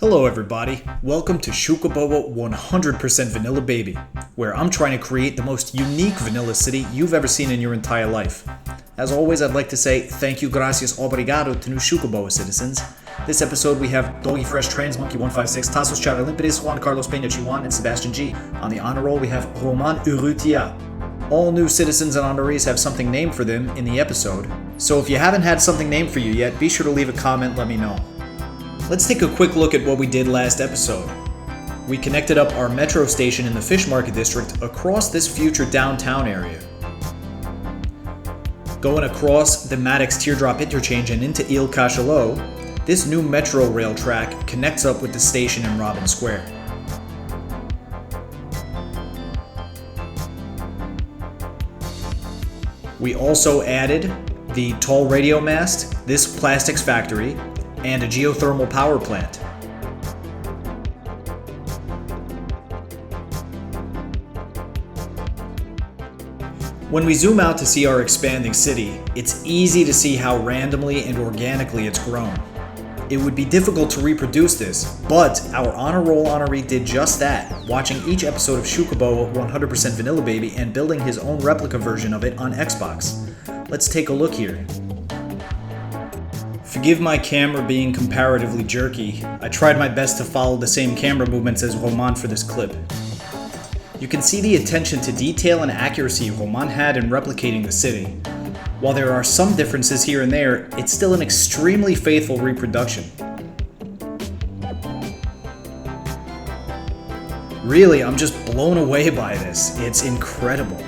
Hello everybody, welcome to Xucaboa 100% Vanilla Baby, where I'm trying to create the most unique vanilla city you've ever seen in your entire life. As always, I'd like to say thank you, gracias, obrigado to new Xucaboa citizens. This episode we have Doggy Fresh, Trans Monkey 156, Tassos Charalimpides, Juan Carlos Peña Chihuan, and Sebastian G. On the honor roll we have Roman Urrutia. All new citizens and honorees have something named for them in the episode, so if you haven't had something named for you yet, be sure to leave a comment, let me know. Let's take a quick look at what we did last episode. We connected up our metro station in the Fish Market District across this future downtown area. Going across the Maddox Teardrop Interchange and into Il Cachalot, this new metro rail track connects up with the station in Robin Square. We also added the tall radio mast, this plastics factory, and a geothermal power plant. When we zoom out to see our expanding city, it's easy to see how randomly and organically it's grown. It would be difficult to reproduce this, but our honor roll honoree did just that, watching each episode of Xucaboa 100% Vanilla Baby and building his own replica version of it on Xbox. Let's take a look here. Forgive my camera being comparatively jerky. I tried my best to follow the same camera movements as Roman for this clip. You can see the attention to detail and accuracy Roman had in replicating the city. While there are some differences here and there, it's still an extremely faithful reproduction. Really, I'm just blown away by this. It's incredible.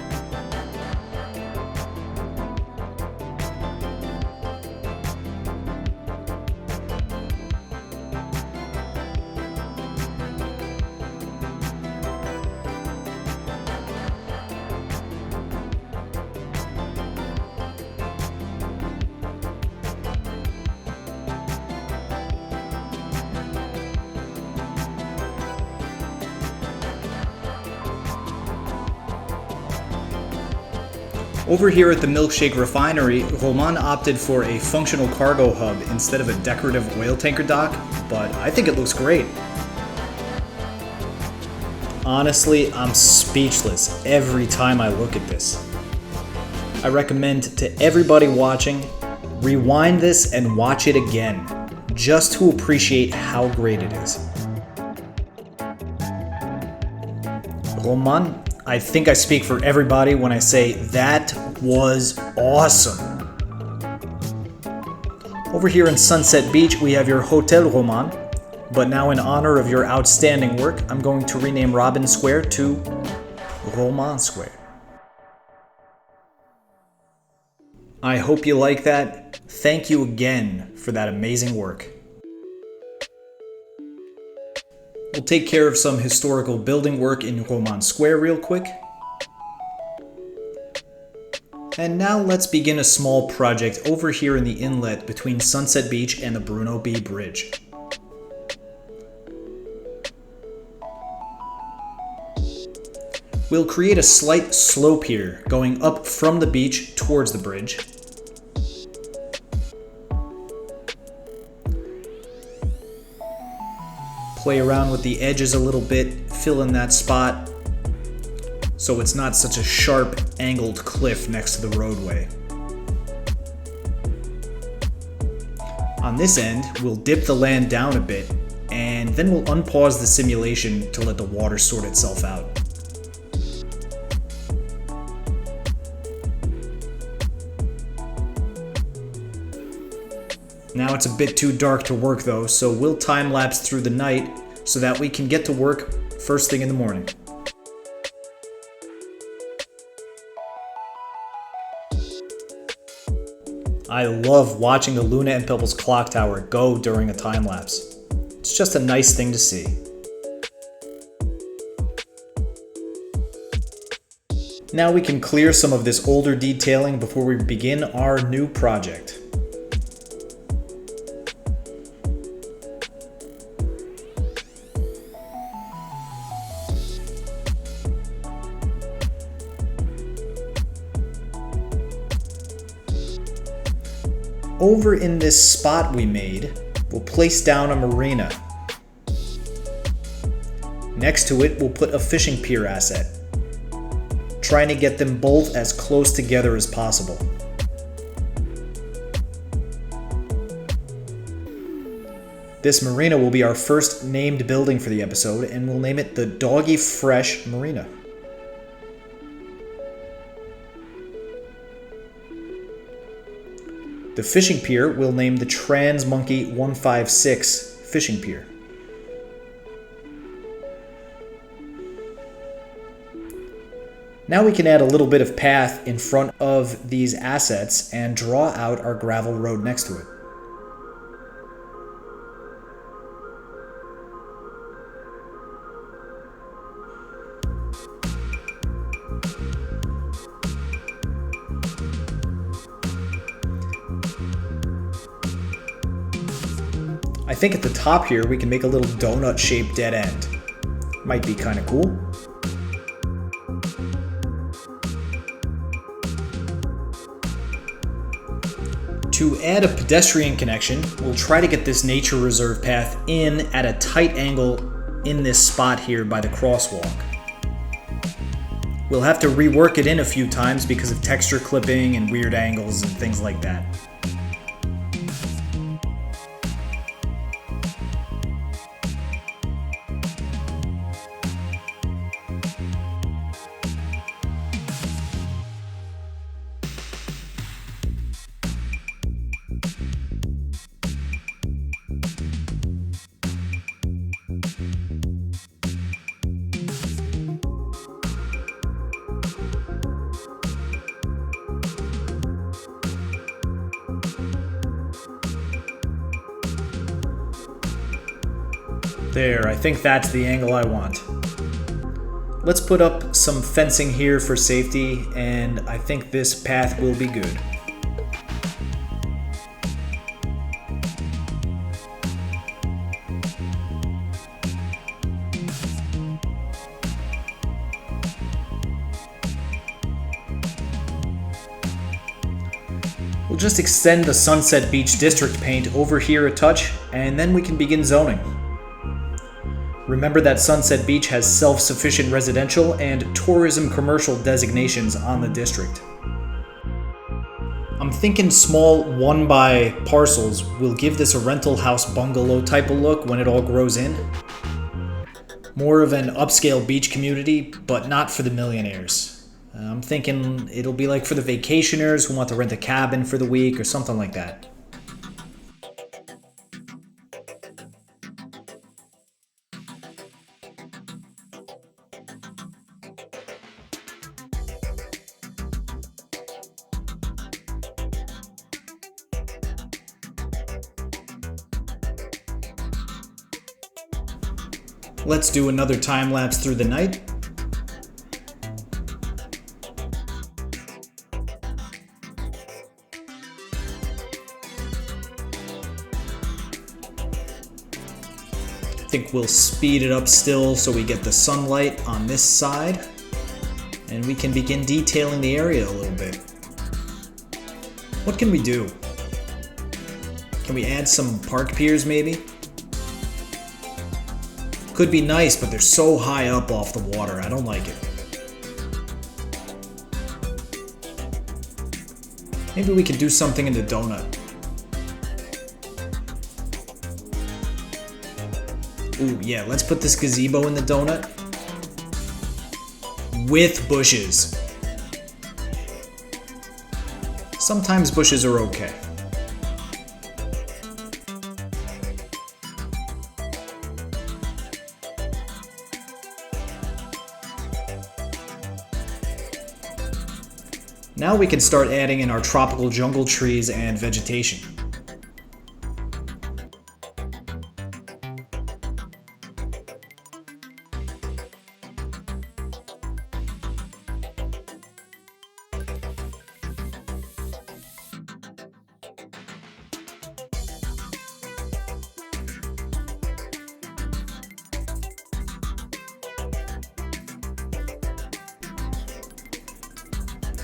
Over here at the Milkshake Refinery, Roman opted for a functional cargo hub instead of a decorative oil tanker dock, but I think it looks great. Honestly, I'm speechless every time I look at this. I recommend to everybody watching, rewind this and watch it again, just to appreciate how great it is. Roman, I think I speak for everybody when I say that was awesome. Over here in Sunset Beach, we have your Hotel Roman, but now in honor of your outstanding work, I'm going to rename Robin Square to Roman Square. I hope you like that. Thank you again for that amazing work. We'll take care of some historical building work in Roman Square real quick. And now let's begin a small project over here in the inlet between Sunset Beach and the Bruno B Bridge. We'll create a slight slope here, going up from the beach towards the bridge. Play around with the edges a little bit, fill in that spot so it's not such a sharp angled cliff next to the roadway. On this end, we'll dip the land down a bit, and then we'll unpause the simulation to let the water sort itself out. Now it's a bit too dark to work though, so we'll time lapse through the night so that we can get to work first thing in the morning. I love watching the Luna and Pebbles clock tower go during a time lapse. It's just a nice thing to see. Now we can clear some of this older detailing before we begin our new project. Over in this spot we made, we'll place down a marina. Next to it, we'll put a fishing pier asset, trying to get them both as close together as possible. This marina will be our first named building for the episode, and we'll name it the Doggy Fresh Marina. The fishing pier we'll name the Trans Monkey 156 Fishing Pier. Now we can add a little bit of path in front of these assets and draw out our gravel road next to it. I think at the top here we can make a little donut-shaped dead end. Might be kind of cool. To add a pedestrian connection, we'll try to get this nature reserve path in at a tight angle in this spot here by the crosswalk. We'll have to rework it in a few times because of texture clipping and weird angles and things like that. There, I think that's the angle I want. Let's put up some fencing here for safety, and I think this path will be good. We'll just extend the Sunset Beach District paint over here a touch, and then we can begin zoning. Remember that Sunset Beach has self-sufficient residential and tourism commercial designations on the district. I'm thinking small 1x parcels will give this a rental house bungalow type of look when it all grows in. More of an upscale beach community, but not for the millionaires. I'm thinking it'll be like for the vacationers who want to rent a cabin for the week or something like that. Let's do another time lapse through the night. I think we'll speed it up still so we get the sunlight on this side, and we can begin detailing the area a little bit. What can we do? Can we add some park piers maybe? Could be nice, but they're so high up off the water. I don't like it. Maybe we could do something in the donut. Ooh, yeah, let's put this gazebo in the donut. With bushes. Sometimes bushes are okay. Now we can start adding in our tropical jungle trees and vegetation.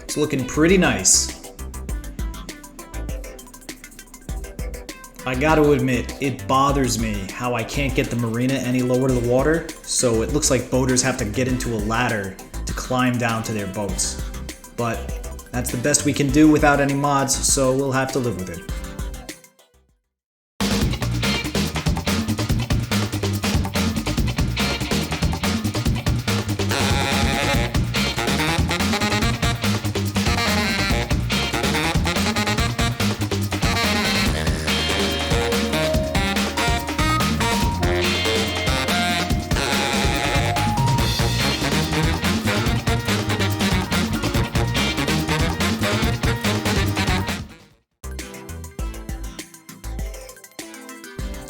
It's looking pretty nice. I gotta admit, it bothers me how I can't get the marina any lower to the water, so it looks like boaters have to get into a ladder to climb down to their boats. But that's the best we can do without any mods, so we'll have to live with it.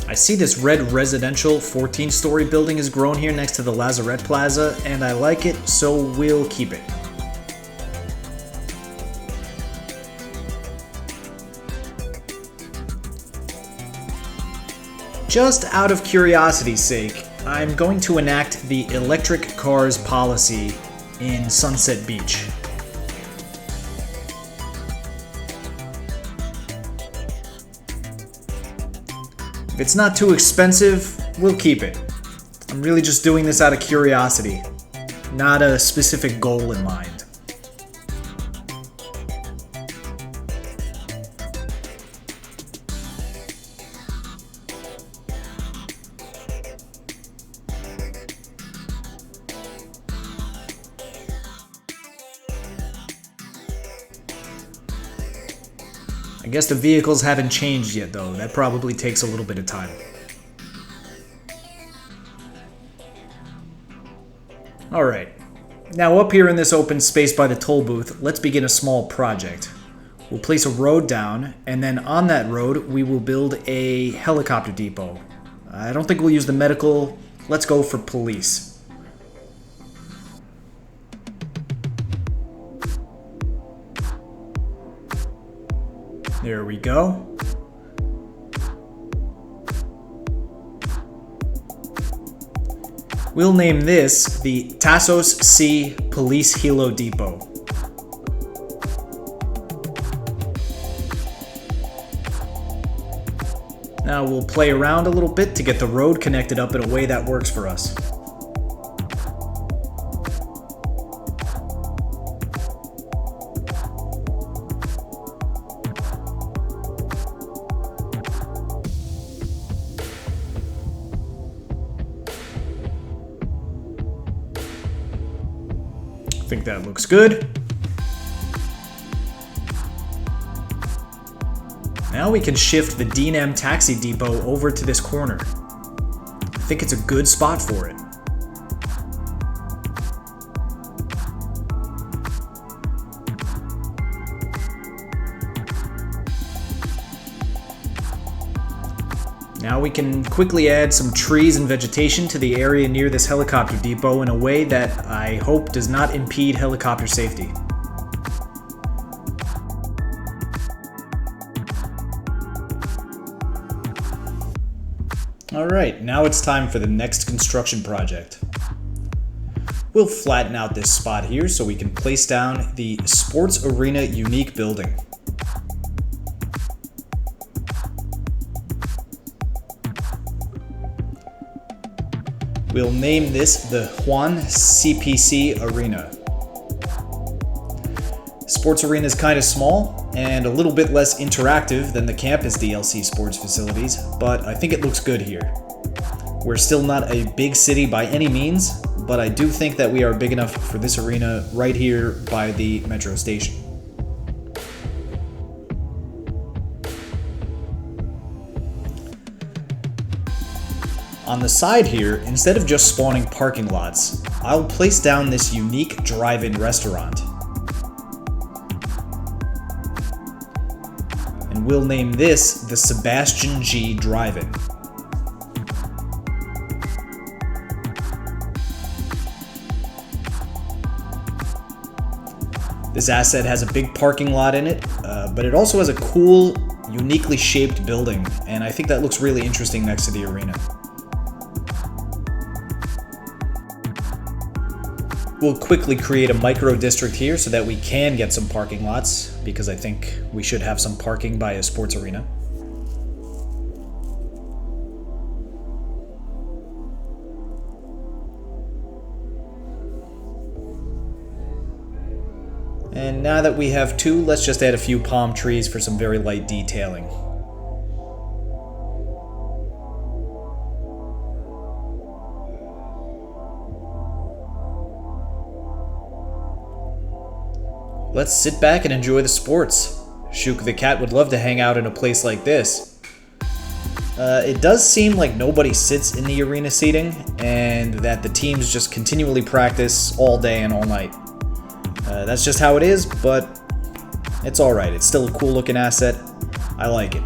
I see this red residential 14-story building has grown here next to the Lazarette Plaza, and I like it, so we'll keep it. Just out of curiosity's sake, I'm going to enact the electric cars policy in Sunset Beach. If it's not too expensive, we'll keep it. I'm really just doing this out of curiosity, not a specific goal in mind. I guess the vehicles haven't changed yet though, that probably takes a little bit of time. Alright, now up here in this open space by the toll booth, let's begin a small project. We'll place a road down, and then on that road we will build a helicopter depot. I don't think we'll use the medical, let's go for police. There we go. We'll name this the Tassos C Police Helo Depot. Now we'll play around a little bit to get the road connected up in a way that works for us. I think that looks good. Now we can shift the D&M Taxi Depot over to this corner. I think it's a good spot for it. Now we can quickly add some trees and vegetation to the area near this helicopter depot in a way that I hope does not impede helicopter safety. Alright, now it's time for the next construction project. We'll flatten out this spot here so we can place down the Sports Arena Unique building. We'll name this the Juan CPC Arena. Sports Arena is kind of small and a little bit less interactive than the campus DLC sports facilities, but I think it looks good here. We're still not a big city by any means, but I do think that we are big enough for this arena right here by the metro station. On the side here, instead of just spawning parking lots, I'll place down this unique drive-in restaurant. And we'll name this the Sebastian G Drive-In. This asset has a big parking lot in it, but it also has a cool, uniquely shaped building, and I think that looks really interesting next to the arena. We'll quickly create a micro district here so that we can get some parking lots, because I think we should have some parking by a sports arena. And now that we have two, let's just add a few palm trees for some very light detailing. Let's sit back and enjoy the sports. Shuk the cat would love to hang out in a place like this. It does seem like nobody sits in the arena seating, and that the teams just continually practice all day and all night. That's just how it is, but it's alright. It's still a cool looking asset. I like it.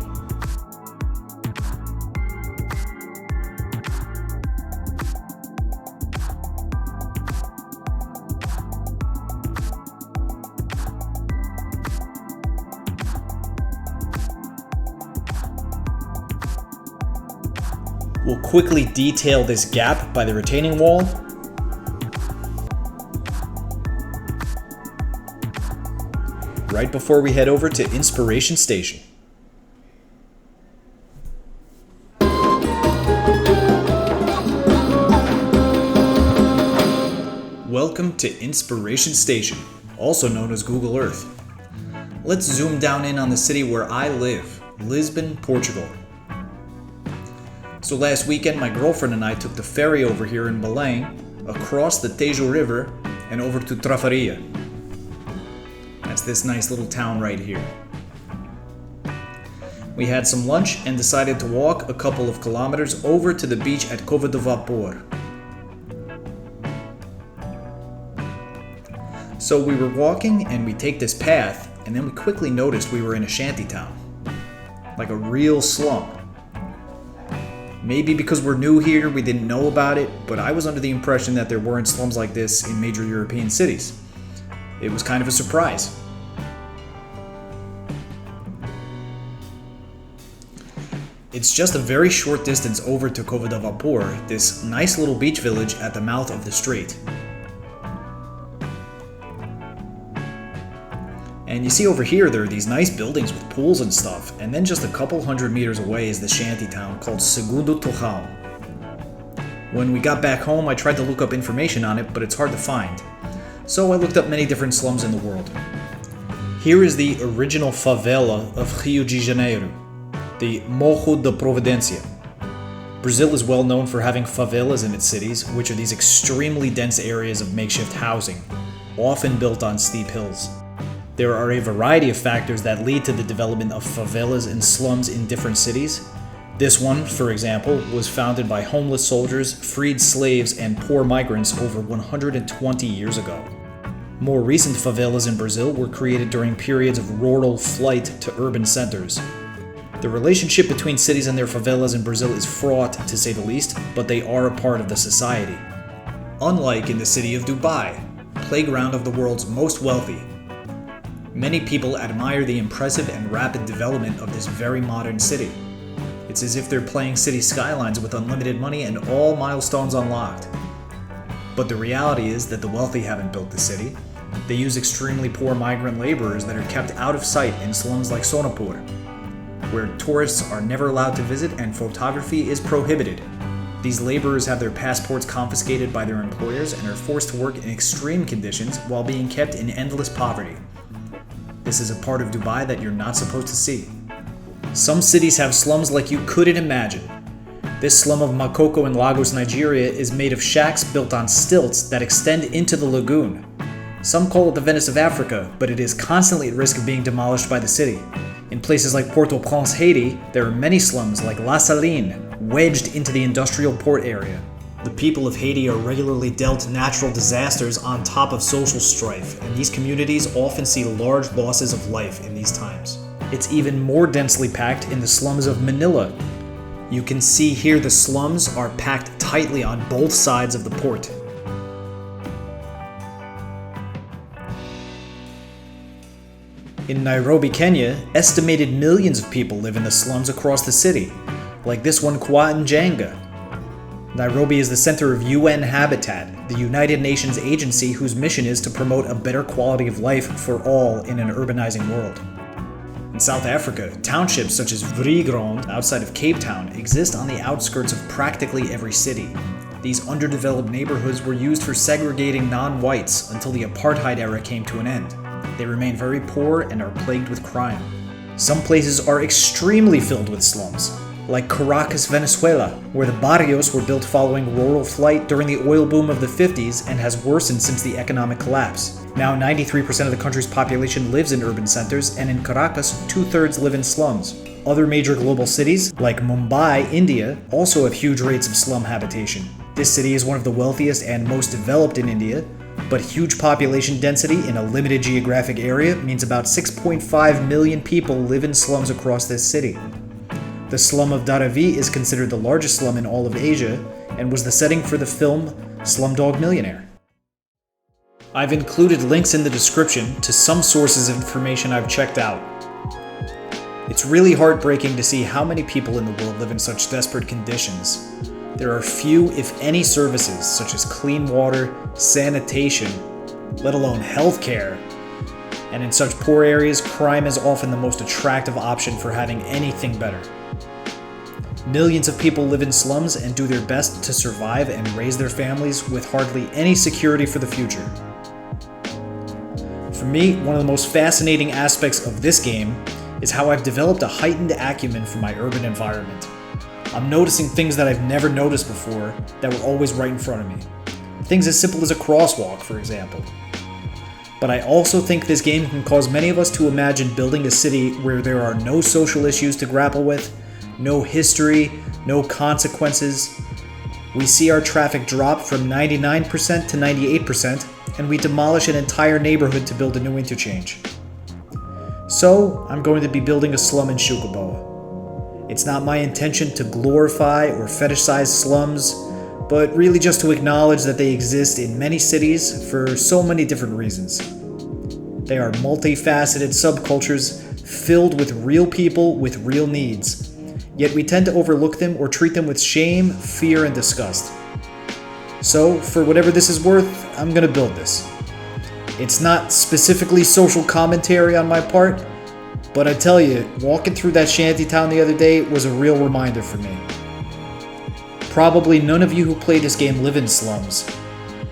We'll quickly detail this gap by the retaining wall. Right before we head over to Inspiration Station. Welcome to Inspiration Station, also known as Google Earth. Let's zoom down in on the city where I live, Lisbon, Portugal. So last weekend, my girlfriend and I took the ferry over here in Belém, across the Tejo River, and over to Trafaria. That's this nice little town right here. We had some lunch and decided to walk a couple of kilometers over to the beach at Cova de Vapor. So we were walking and we take this path, and then we quickly noticed we were in a shantytown. Like a real slum. Maybe because we're new here, we didn't know about it, but I was under the impression that there weren't slums like this in major European cities. It was kind of a surprise. It's just a very short distance over to Cova de Vapor, this nice little beach village at the mouth of the strait. And you see over here, there are these nice buildings with pools and stuff, and then just a couple hundred meters away is the shantytown called Segundo Torrão. When we got back home, I tried to look up information on it, but it's hard to find. So I looked up many different slums in the world. Here is the original favela of Rio de Janeiro, the Morro da Providência. Brazil is well known for having favelas in its cities, which are these extremely dense areas of makeshift housing, often built on steep hills. There are a variety of factors that lead to the development of favelas and slums in different cities. This one, for example, was founded by homeless soldiers, freed slaves, and poor migrants over 120 years ago. More recent favelas in Brazil were created during periods of rural flight to urban centers. The relationship between cities and their favelas in Brazil is fraught, to say the least, but they are a part of the society. Unlike in the city of Dubai, playground of the world's most wealthy, many people admire the impressive and rapid development of this very modern city. It's as if they're playing city skylines with unlimited money and all milestones unlocked. But the reality is that the wealthy haven't built the city. They use extremely poor migrant laborers that are kept out of sight in slums like Sonapur, where tourists are never allowed to visit and photography is prohibited. These laborers have their passports confiscated by their employers and are forced to work in extreme conditions while being kept in endless poverty. This is a part of Dubai that you're not supposed to see. Some cities have slums like you couldn't imagine. This slum of Makoko in Lagos, Nigeria is made of shacks built on stilts that extend into the lagoon. Some call it the Venice of Africa, but it is constantly at risk of being demolished by the city. In places like Port-au-Prince, Haiti, there are many slums like La Saline, wedged into the industrial port area. The people of Haiti are regularly dealt natural disasters on top of social strife, and these communities often see large losses of life in these times. It's even more densely packed in the slums of Manila. You can see here the slums are packed tightly on both sides of the port. In Nairobi, Kenya, estimated millions of people live in the slums across the city, like this one Kwa Njanga. Nairobi is the center of UN Habitat, the United Nations agency whose mission is to promote a better quality of life for all in an urbanizing world. In South Africa, townships such as Vrygrond, outside of Cape Town, exist on the outskirts of practically every city. These underdeveloped neighborhoods were used for segregating non-whites until the apartheid era came to an end. They remain very poor and are plagued with crime. Some places are extremely filled with slums, like Caracas, Venezuela, where the barrios were built following rural flight during the oil boom of the 50s and has worsened since the economic collapse. Now 93% of the country's population lives in urban centers, and in Caracas, 2/3 live in slums. Other major global cities, like Mumbai, India, also have huge rates of slum habitation. This city is one of the wealthiest and most developed in India, but huge population density in a limited geographic area means about 6.5 million people live in slums across this city. The slum of Dharavi is considered the largest slum in all of Asia and was the setting for the film Slumdog Millionaire. I've included links in the description to some sources of information I've checked out. It's really heartbreaking to see how many people in the world live in such desperate conditions. There are few, if any, services such as clean water, sanitation, let alone healthcare. And in such poor areas, crime is often the most attractive option for having anything better. Millions of people live in slums and do their best to survive and raise their families with hardly any security for the future. For me, one of the most fascinating aspects of this game is how I've developed a heightened acumen for my urban environment. I'm noticing things that I've never noticed before that were always right in front of me. Things as simple as a crosswalk, for example. But I also think this game can cause many of us to imagine building a city where there are no social issues to grapple with, no history, no consequences. We see our traffic drop from 99% to 98%, and we demolish an entire neighborhood to build a new interchange. So, I'm going to be building a slum in Xucaboa. It's not my intention to glorify or fetishize slums, but really just to acknowledge that they exist in many cities for so many different reasons. They are multifaceted subcultures filled with real people with real needs, yet we tend to overlook them or treat them with shame, fear, and disgust. So, for whatever this is worth, I'm gonna build this. It's not specifically social commentary on my part, but I tell you, walking through that shantytown the other day was a real reminder for me. Probably none of you who play this game live in slums,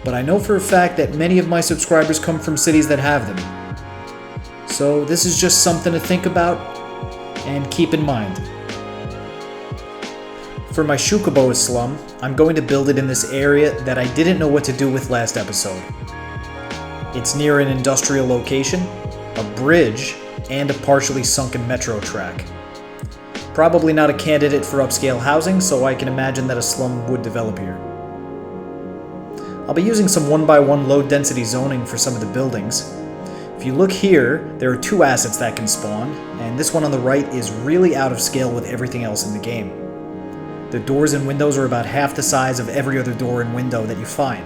but I know for a fact that many of my subscribers come from cities that have them. So this is just something to think about and keep in mind. For my Xucaboa slum, I'm going to build it in this area that I didn't know what to do with last episode. It's near an industrial location, a bridge, and a partially sunken metro track. Probably not a candidate for upscale housing, so I can imagine that a slum would develop here. I'll be using some 1x1 low density zoning for some of the buildings. If If you look here, there are two assets that can spawn, and this one on the right is really out of scale with everything else in the game. The doors and windows are about half the size of every other door and window that you find.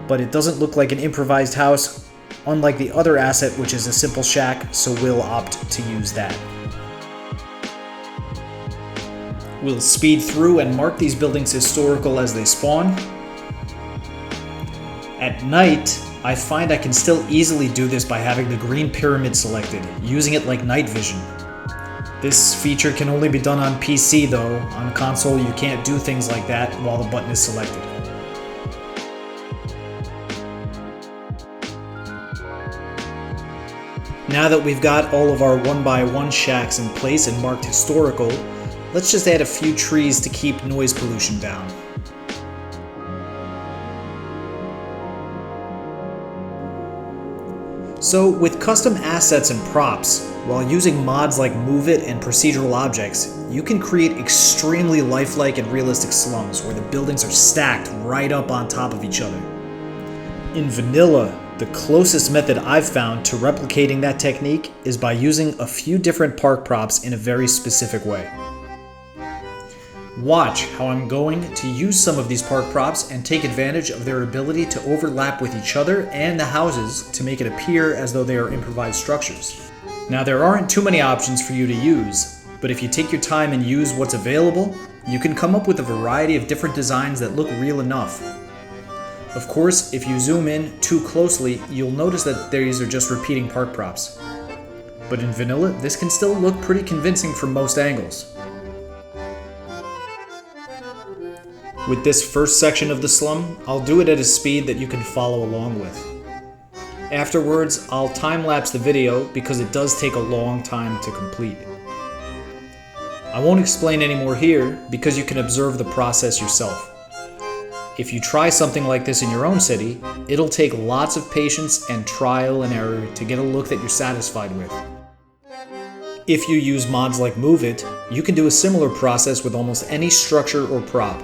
But it doesn't look like an improvised house, unlike the other asset, which is a simple shack, so we'll opt to use that. We'll speed through and mark these buildings historical as they spawn. At night, I find I can still easily do this by having the green pyramid selected, using it like night vision. This feature can only be done on PC though. On console you can't do things like that while the button is selected. Now that we've got all of our 1x1 shacks in place and marked historical, let's just add a few trees to keep noise pollution down. So with custom assets and props, while using mods like Move It and procedural objects, you can create extremely lifelike and realistic slums where the buildings are stacked right up on top of each other. In vanilla, the closest method I've found to replicating that technique is by using a few different park props in a very specific way. Watch how I'm going to use some of these park props and take advantage of their ability to overlap with each other and the houses to make it appear as though they are improvised structures. Now there aren't too many options for you to use, but if you take your time and use what's available, you can come up with a variety of different designs that look real enough. Of course, if you zoom in too closely, you'll notice that these are just repeating park props. But in vanilla, this can still look pretty convincing from most angles. With this first section of the slum, I'll do it at a speed that you can follow along with. Afterwards, I'll time-lapse the video because it does take a long time to complete. I won't explain any more here because you can observe the process yourself. If you try something like this in your own city, it'll take lots of patience and trial and error to get a look that you're satisfied with. If you use mods like Move It, you can do a similar process with almost any structure or prop.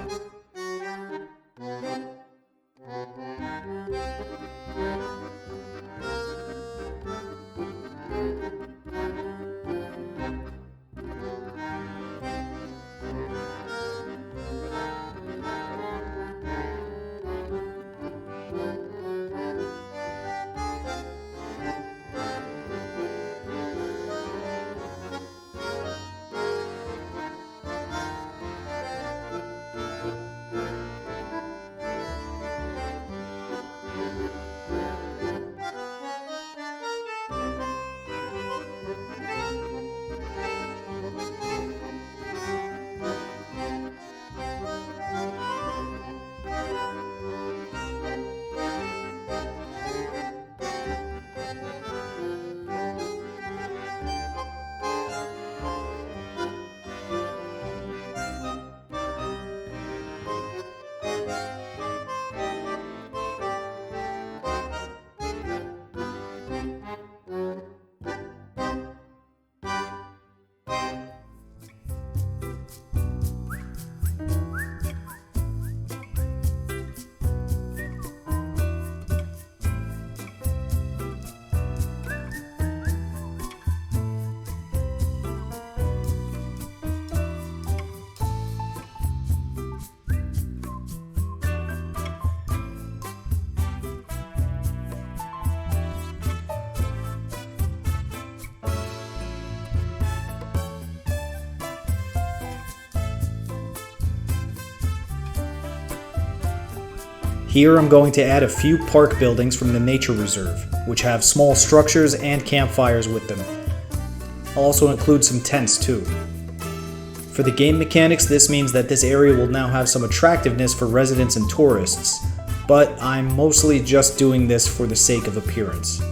Here I'm going to add a few park buildings from the nature reserve, which have small structures and campfires with them. I'll also include some tents too. For the game mechanics, this means that this area will now have some attractiveness for residents and tourists, but I'm mostly just doing this for the sake of appearance.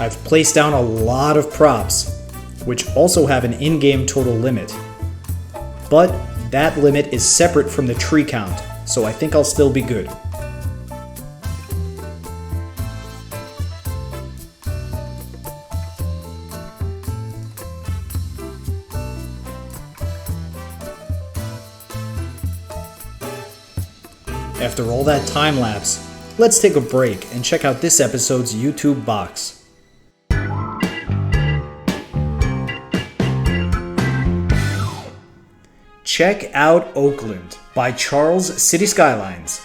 I've placed down a lot of props, which also have an in-game total limit. But that limit is separate from the tree count, so I think I'll still be good. After all that time lapse, let's take a break and check out this episode's YouTube box. Check out Oakland by Charles City Skylines.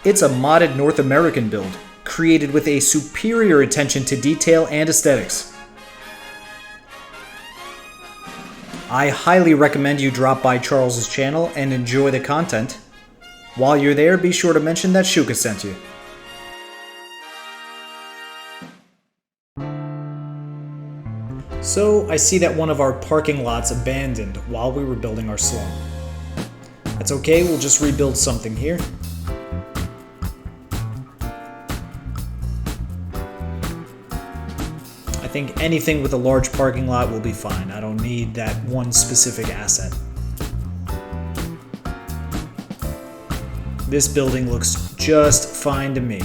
It's a modded North American build, created with a superior attention to detail and aesthetics. I highly recommend you drop by Charles's channel and enjoy the content. While you're there, be sure to mention that Xuca sent you. So, I see that one of our parking lots abandoned while we were building our slum. That's okay, we'll just rebuild something here. I think anything with a large parking lot will be fine. I don't need that one specific asset. This building looks just fine to me.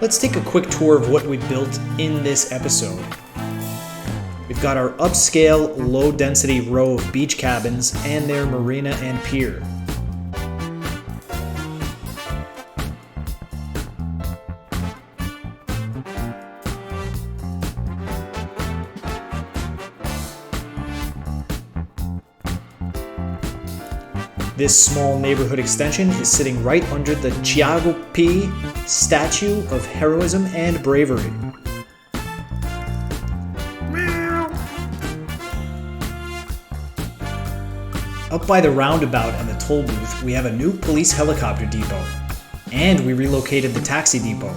Let's take a quick tour of what we built in this episode. We've got our upscale, low-density row of beach cabins and their marina and pier. This small neighborhood extension is sitting right under the Xucaboa statue of heroism and bravery. Up by the roundabout and the toll booth, we have a new police helicopter depot, and we relocated the taxi depot.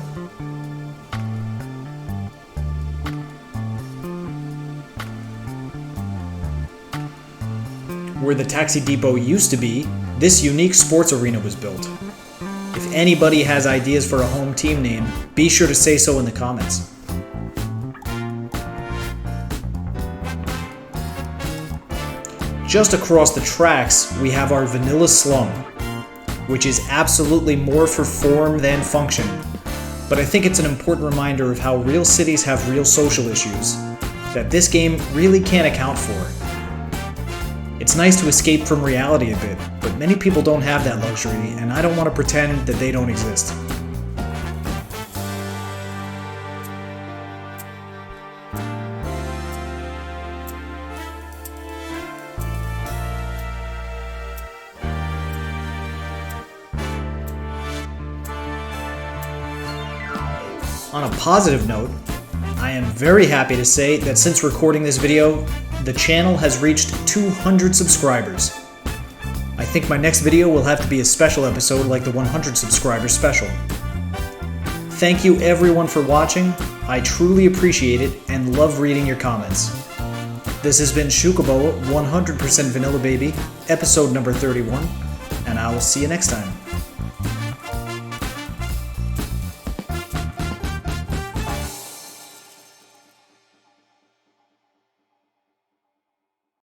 Where the taxi depot used to be, this unique sports arena was built. If anybody has ideas for a home team name, be sure to say so in the comments. Just across the tracks, we have our vanilla slum, which is absolutely more for form than function. But I think it's an important reminder of how real cities have real social issues that this game really can't account for. It's nice to escape from reality a bit, but many people don't have that luxury, and I don't want to pretend that they don't exist. On a positive note, I am very happy to say that since recording this video, the channel has reached 200 subscribers. I think my next video will have to be a special episode like the 100 subscribers special. Thank you everyone for watching. I truly appreciate it and love reading your comments. This has been Xucaboa 100% Vanilla Baby, episode number 31, and I will see you next time.